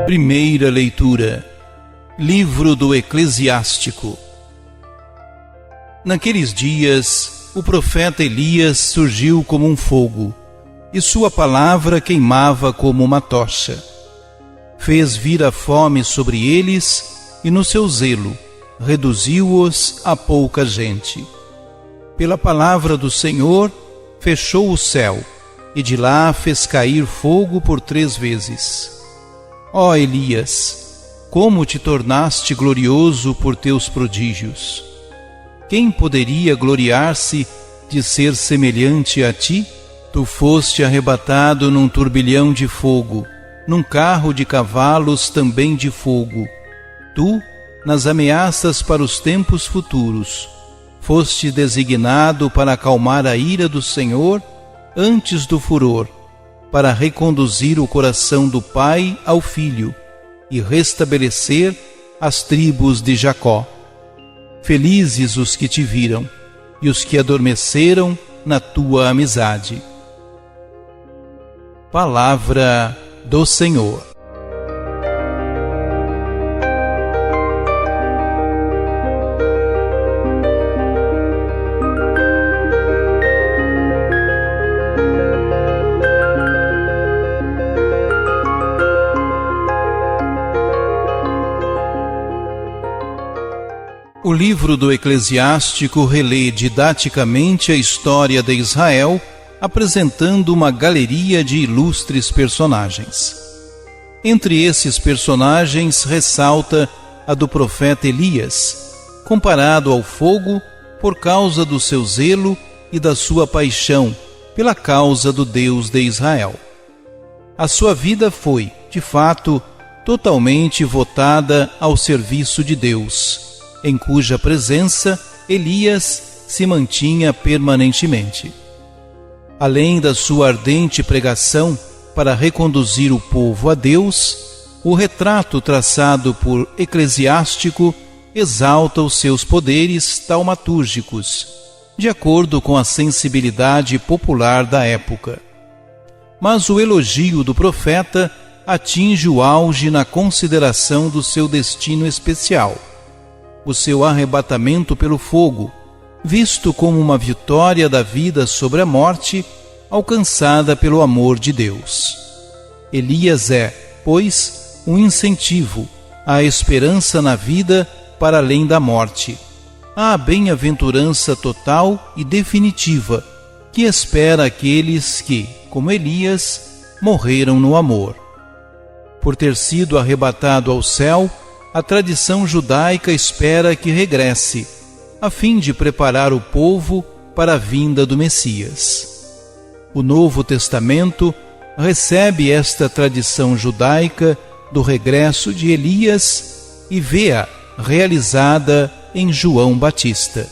Primeira leitura. Livro do Eclesiástico. Naqueles dias, o profeta Elias surgiu como um fogo, e sua palavra queimava como uma tocha. Fez vir a fome sobre eles, e no seu zelo reduziu-os a pouca gente. Pela palavra do Senhor, fechou o céu, e de lá fez cair fogo por 3 vezes. Ó Elias, como te tornaste glorioso por teus prodígios! Quem poderia gloriar-se de ser semelhante a ti? Tu foste arrebatado num turbilhão de fogo, num carro de cavalos também de fogo. Tu, nas ameaças para os tempos futuros, foste designado para acalmar a ira do Senhor antes do furor, para reconduzir o coração do pai ao filho e restabelecer as tribos de Jacó. Felizes os que te viram e os que adormeceram na tua amizade. Palavra do Senhor. O livro do Eclesiástico relê didaticamente a história de Israel, apresentando uma galeria de ilustres personagens. Entre esses personagens ressalta a do profeta Elias, comparado ao fogo por causa do seu zelo e da sua paixão pela causa do Deus de Israel. A sua vida foi, de fato, totalmente votada ao serviço de Deus, em cuja presença Elias se mantinha permanentemente. Além da sua ardente pregação para reconduzir o povo a Deus, o retrato traçado por Eclesiástico exalta os seus poderes taumatúrgicos, de acordo com a sensibilidade popular da época. Mas o elogio do profeta atinge o auge na consideração do seu destino especial, o seu arrebatamento pelo fogo, visto como uma vitória da vida sobre a morte, alcançada pelo amor de Deus. Elias é, pois, um incentivo à esperança na vida para além da morte, à bem-aventurança total e definitiva que espera aqueles que, como Elias, morreram no amor. Por ter sido arrebatado ao céu, a tradição judaica espera que regresse, a fim de preparar o povo para a vinda do Messias. O Novo Testamento recebe esta tradição judaica do regresso de Elias e vê-a realizada em João Batista.